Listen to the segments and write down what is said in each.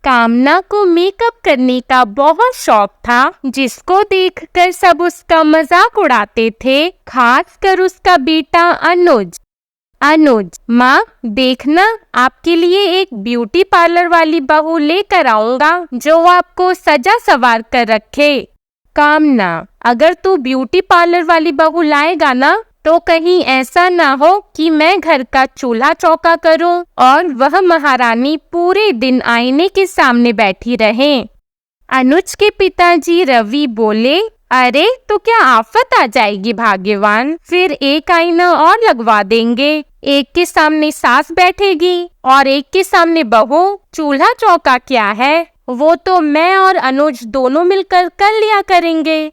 कामना को मेकअप करने का बहुत शौक था, जिसको देखकर सब उसका मजाक उड़ाते थे, खासकर उसका बेटा अनुज। माँ देखना, आपके लिए एक ब्यूटी पार्लर वाली बहू लेकर आऊंगा जो आपको सजा सवार कर रखे। कामना, अगर तू ब्यूटी पार्लर वाली बहू लाएगा ना, तो कहीं ऐसा ना हो कि मैं घर का चूल्हा चौका करूं और वह महारानी पूरे दिन आईने के सामने बैठी रहे। अनुज के पिताजी रवि बोले, अरे तो क्या आफत आ जाएगी भाग्यवान, फिर एक आईना और लगवा देंगे। एक के सामने सास बैठेगी और एक के सामने बहू। चूल्हा चौका क्या है, वो तो मैं और अनुज दोनों मिलकर कर लिया करेंगे।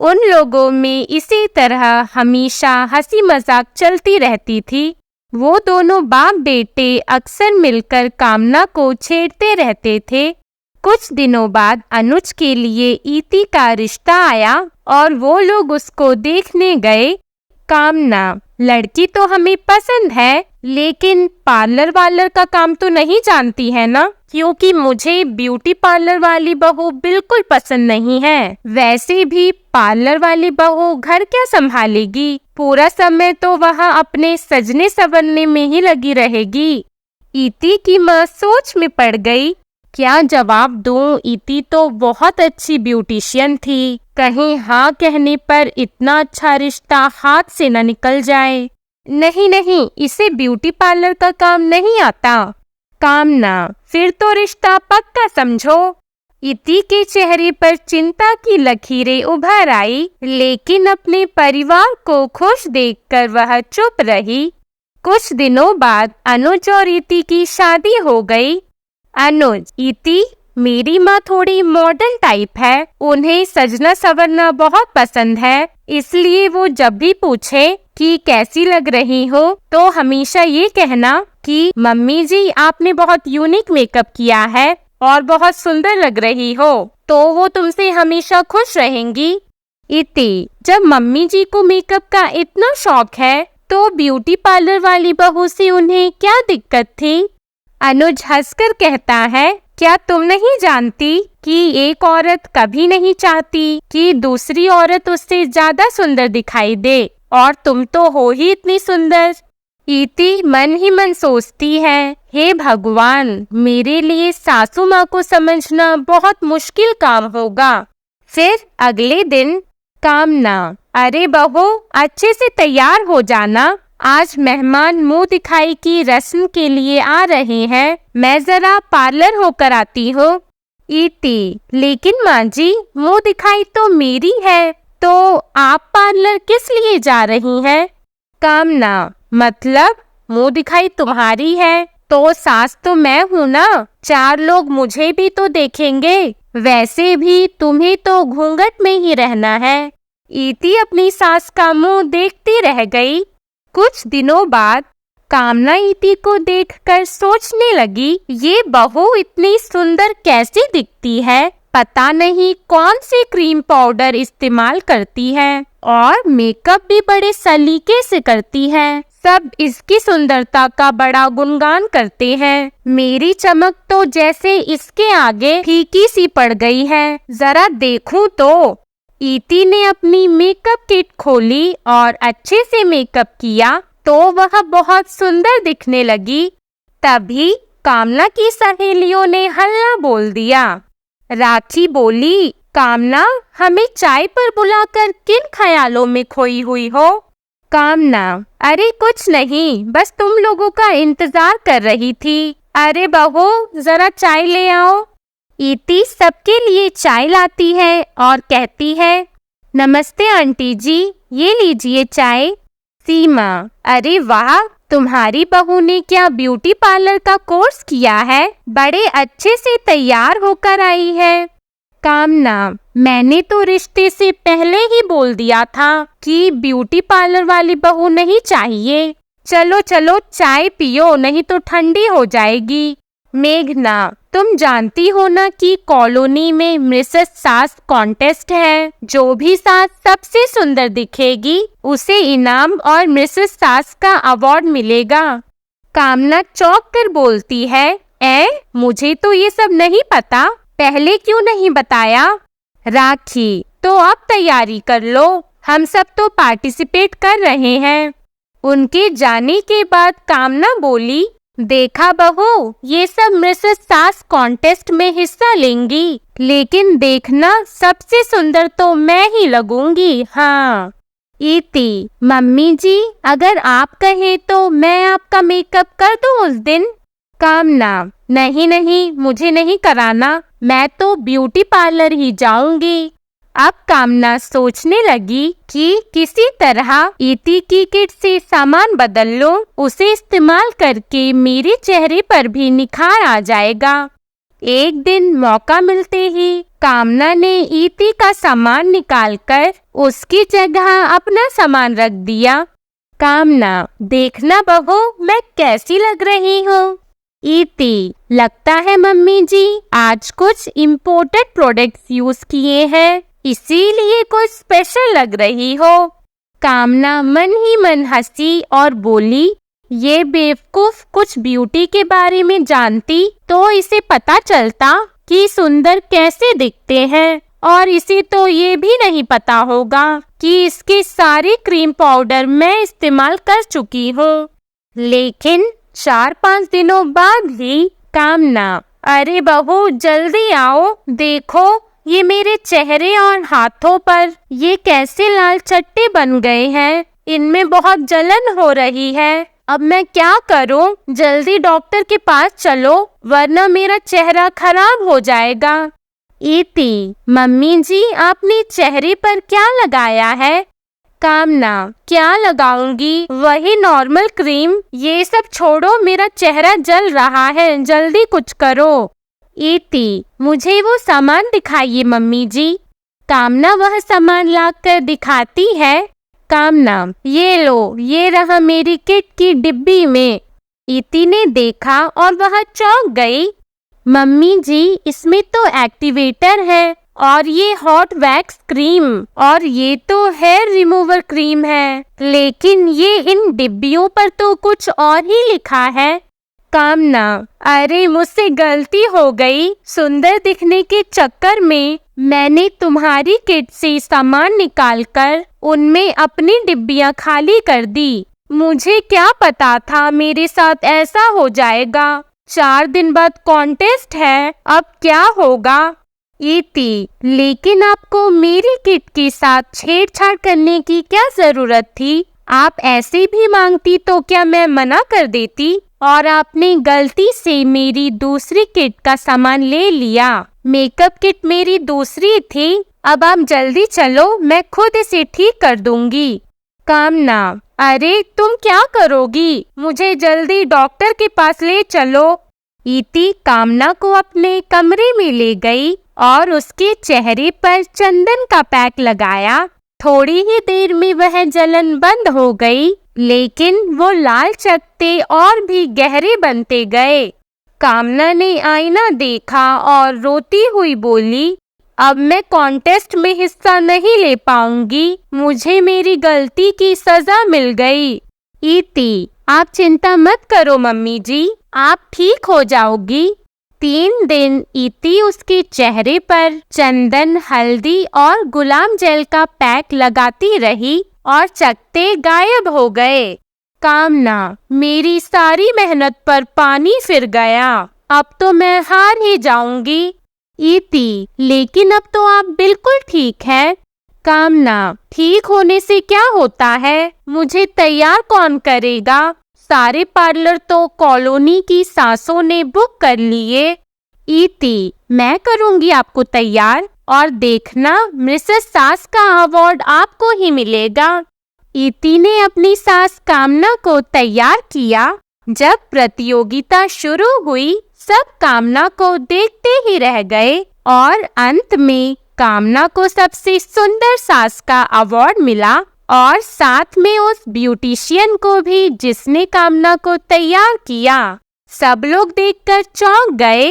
उन लोगों में इसी तरह हमेशा हंसी मजाक चलती रहती थी। वो दोनों बाप बेटे अक्सर मिलकर कामना को छेड़ते रहते थे। कुछ दिनों बाद अनुज के लिए इति का रिश्ता आया और वो लोग उसको देखने गए। कामना, लड़की तो हमें पसंद है, लेकिन पार्लर वालर का काम तो नहीं जानती है ना, क्योंकि मुझे ब्यूटी पार्लर वाली बहू बिल्कुल पसंद नहीं है। वैसे भी पार्लर वाली बहू घर क्या संभालेगी, पूरा समय तो वह अपने सजने संवरने में ही लगी रहेगी। इति की माँ सोच में पड़ गई, क्या जवाब दूं? इति तो बहुत अच्छी ब्यूटिशियन थी, कहीं हाँ कहने पर इतना अच्छा रिश्ता हाथ से न निकल जाए। नहीं, इसे ब्यूटी पार्लर का काम नहीं आता। कामना, फिर तो रिश्ता पक्का समझो। इति के चेहरे पर चिंता की लकीरें उभर आई, लेकिन अपने परिवार को खुश देखकर वह चुप रही। कुछ दिनों बाद अनुज और इति की शादी हो गई। अनुज, इति, मेरी माँ थोड़ी मॉडर्न टाइप है, उन्हें सजना संवरना बहुत पसंद है, इसलिए वो जब भी पूछे कि कैसी लग रही हो, तो हमेशा ये कहना कि मम्मी जी आपने बहुत यूनिक मेकअप किया है और बहुत सुंदर लग रही हो, तो वो तुमसे हमेशा खुश रहेंगी। इति, जब मम्मी जी को मेकअप का इतना शौक है, तो ब्यूटी पार्लर वाली बहू से उन्हें क्या दिक्कत थी? अनुज हंसकर कहता है, क्या तुम नहीं जानती कि एक औरत कभी नहीं चाहती कि दूसरी औरत उससे ज्यादा सुंदर दिखाई दे, और तुम तो हो ही इतनी सुंदर। इति मन ही मन सोचती है, हे भगवान, मेरे लिए सासू माँ को समझना बहुत मुश्किल काम होगा। फिर अगले दिन, कामना, अरे बहू, अच्छे से तैयार हो जाना, आज मेहमान मुंह दिखाई की रस्म के लिए आ रहे हैं, मैं जरा पार्लर होकर आती हूँ। इति, लेकिन माँ जी, मुंह दिखाई तो मेरी है, तो आप पार्लर किस लिए जा रही हैं? कामना, मतलब मुंह दिखाई तुम्हारी है, तो सास तो मैं हूँ ना, 4 लोग मुझे भी तो देखेंगे। वैसे भी तुम्हें तो घूंघट में ही रहना है। इति अपनी सास का मुंह देखती रह गई। कुछ दिनों बाद कामना इति को देखकर सोचने लगी, ये बहू इतनी सुंदर कैसी दिखती है, पता नहीं कौन सी क्रीम पाउडर इस्तेमाल करती है और मेकअप भी बड़े सलीके से करती है। सब इसकी सुंदरता का बड़ा गुणगान करते हैं। मेरी चमक तो जैसे इसके आगे फीकी सी पड़ गई है, जरा देखूं तो। इति ने अपनी मेकअप किट खोली और अच्छे से मेकअप किया तो वह बहुत सुंदर दिखने लगी। तभी कामना की सहेलियों ने हल्ला बोल दिया। राखी बोली, कामना, हमें चाय पर बुलाकर किन ख्यालों में खोई हुई हो? कामना, अरे कुछ नहीं, बस तुम लोगों का इंतजार कर रही थी। अरे बहू, जरा चाय ले आओ। इति सबके लिए चाय लाती है और कहती है, नमस्ते आंटी जी, ये लीजिए चाय। सीमा, अरे वाह, तुम्हारी बहू ने क्या ब्यूटी पार्लर का कोर्स किया है, बड़े अच्छे से तैयार होकर आई है। कामना, मैंने तो रिश्ते से पहले ही बोल दिया था कि ब्यूटी पार्लर वाली बहू नहीं चाहिए। चलो चलो चाय पियो, नहीं तो ठंडी हो जाएगी। मेघना, तुम जानती हो ना कि कॉलोनी में मिसेस सास कॉन्टेस्ट है, जो भी सास सबसे सुंदर दिखेगी उसे इनाम और मिसेस सास का अवार्ड मिलेगा। कामना चौंक कर बोलती है, मुझे तो ये सब नहीं पता, पहले क्यों नहीं बताया? राखी, तो अब तैयारी कर लो, हम सब तो पार्टिसिपेट कर रहे हैं। उनके जाने के बाद कामना बोली, देखा बहू, ये सब मिसेस सास कॉन्टेस्ट में हिस्सा लेंगी, लेकिन देखना सबसे सुंदर तो मैं ही लगूंगी। हाँ। इति, मम्मी जी, अगर आप कहें तो मैं आपका मेकअप कर दूं उस दिन? कामना, नहीं नहीं, मुझे नहीं कराना, मैं तो ब्यूटी पार्लर ही जाऊंगी। अब कामना सोचने लगी कि किसी तरह इति की किट से सामान बदल लूं, उसे इस्तेमाल करके मेरे चेहरे पर भी निखार आ जाएगा। एक दिन मौका मिलते ही कामना ने इति का सामान निकालकर उसकी जगह अपना सामान रख दिया। कामना, देखना बहू, मैं कैसी लग रही हूँ? इति, लगता है मम्मी जी आज कुछ इम्पोर्टेड प्रोडक्ट्स यूज किए हैं, इसीलिए कुछ स्पेशल लग रही हो। कामना मन ही मन हंसी और बोली, ये बेवकूफ कुछ ब्यूटी के बारे में जानती तो इसे पता चलता कि सुंदर कैसे दिखते हैं, और इसे तो ये भी नहीं पता होगा कि इसके सारे क्रीम पाउडर मैं इस्तेमाल कर चुकी हूँ। लेकिन 4-5 दिनों बाद ही कामना, अरे बहू जल्दी आओ, देखो ये मेरे चेहरे और हाथों पर ये कैसे लाल चट्टे बन गए हैं, इनमें बहुत जलन हो रही है। अब मैं क्या करूं? जल्दी डॉक्टर के पास चलो, वरना मेरा चेहरा खराब हो जाएगा। इति, मम्मी जी आपने चेहरे पर क्या लगाया है? कामना, क्या लगाऊंगी, वही नॉर्मल क्रीम, ये सब छोड़ो, मेरा चेहरा जल रहा है, जल्दी कुछ करो। इति, मुझे वो सामान दिखाइए मम्मी जी। कामना वह सामान लाकर दिखाती है। कामना, ये लो, ये रहा मेरी किट की डिब्बी में। इति ने देखा और वह चौंक गई। मम्मी जी, इसमें तो एक्टिवेटर है, और ये हॉट वैक्स क्रीम, और ये तो हेयर रिमूवर क्रीम है, लेकिन ये इन डिब्बियों पर तो कुछ और ही लिखा है। कामना, अरे मुझसे गलती हो गई, सुंदर दिखने के चक्कर में मैंने तुम्हारी किट से सामान निकालकर उनमें अपनी डिब्बियां खाली कर दी। मुझे क्या पता था मेरे साथ ऐसा हो जाएगा। 4 दिन बाद कॉन्टेस्ट है, अब क्या होगा? इति, लेकिन आपको मेरी किट के साथ छेड़छाड़ करने की क्या जरूरत थी? आप ऐसे भी मांगती तो क्या मैं मना कर देती? और आपने गलती से मेरी दूसरी किट का सामान ले लिया। मेकअप किट मेरी दूसरी थी। अब आप जल्दी चलो, मैं खुद इसे ठीक कर दूंगी। कामना, अरे तुम क्या करोगी? मुझे जल्दी डॉक्टर के पास ले चलो। इति कामना को अपने कमरे में ले गई और उसके चेहरे पर चंदन का पैक लगाया। थोड़ी ही देर में वह जलन बंद हो गई, लेकिन वो लाल चकत्ते और भी गहरे बनते गए। कामना ने आईना देखा और रोती हुई बोली, अब मैं कॉन्टेस्ट में हिस्सा नहीं ले पाऊंगी, मुझे मेरी गलती की सजा मिल गई। इति, आप चिंता मत करो मम्मी जी, आप ठीक हो जाओगी। 3 दिन इति उसके चेहरे पर चंदन, हल्दी और गुलाब जल का पैक लगाती रही और चकत्ते गायब हो गए। कामना, मेरी सारी मेहनत पर पानी फिर गया, अब तो मैं हार ही जाऊंगी। इति, लेकिन अब तो आप बिल्कुल ठीक हैं। कामना, ठीक होने से क्या होता है, मुझे तैयार कौन करेगा? सारे पार्लर तो कॉलोनी की सासों ने बुक कर लिए। इति, मैं करूंगी आपको तैयार, और देखना मिसेस सास का अवार्ड आपको ही मिलेगा। इति ने अपनी सास कामना को तैयार किया। जब प्रतियोगिता शुरू हुई, सब कामना को देखते ही रह गए और अंत में कामना को सबसे सुंदर सास का अवार्ड मिला, और साथ में उस ब्यूटिशियन को भी जिसने कामना को तैयार किया। सब लोग देखकर चौंक गए।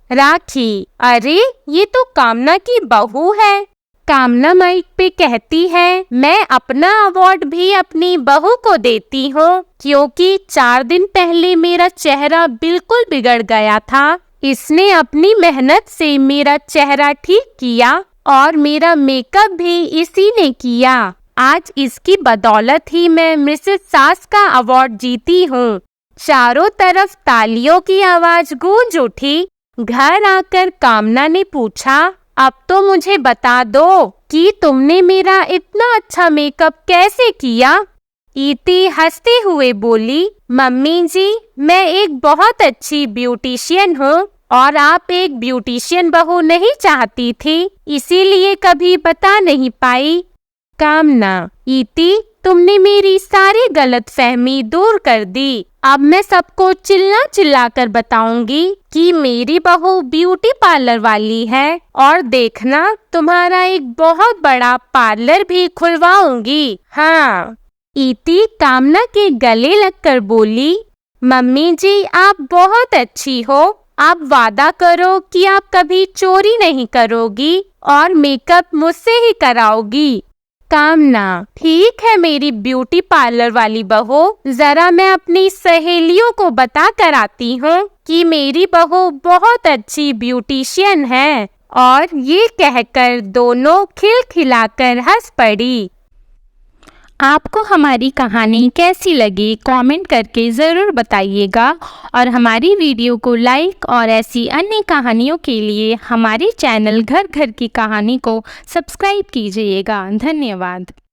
राखी, अरे ये तो कामना की बहू है। कामना माइक पे कहती है, मैं अपना अवार्ड भी अपनी बहू को देती हूँ, क्योंकि 4 दिन पहले मेरा चेहरा बिल्कुल बिगड़ गया था। इसने अपनी मेहनत से मेरा चेहरा ठीक किया और मेरा मेकअप भी इसी ने किया। आज इसकी बदौलत ही मैं मिसेस सास का अवार्ड जीती हूँ। चारों तरफ तालियों की आवाज गूंज उठी। घर आकर कामना ने पूछा, अब तो मुझे बता दो कि तुमने मेरा इतना अच्छा मेकअप कैसे किया? इति हंसते हुए बोली, मम्मी जी, मैं एक बहुत अच्छी ब्यूटिशियन हूँ और आप एक ब्यूटिशियन बहू नहीं चाहती थी, इसीलिए कभी बता नहीं पाई। कामना, इति, तुमने मेरी सारी गलतफहमी दूर कर दी। अब मैं सबको चिल्ला चिल्ला कर बताऊंगी कि मेरी बहू ब्यूटी पार्लर वाली है और देखना तुम्हारा एक बहुत बड़ा पार्लर भी खुलवाऊंगी। हाँ। इति कामना के गले लगकर बोली, मम्मी जी, आप बहुत अच्छी हो। आप वादा करो कि आप कभी चोरी नहीं करोगी और मेकअप मुझसे ही कराओगी। कामना, ठीक है मेरी ब्यूटी पार्लर वाली बहू, जरा मैं अपनी सहेलियों को बता कर आती हूँ कि मेरी बहू बहुत अच्छी ब्यूटिशियन है। और ये कहकर दोनों खिलखिलाकर हंस पड़ी। आपको हमारी कहानी कैसी लगी कमेंट करके ज़रूर बताइएगा और हमारी वीडियो को लाइक और ऐसी अन्य कहानियों के लिए हमारे चैनल घर घर की कहानी को सब्सक्राइब कीजिएगा। धन्यवाद।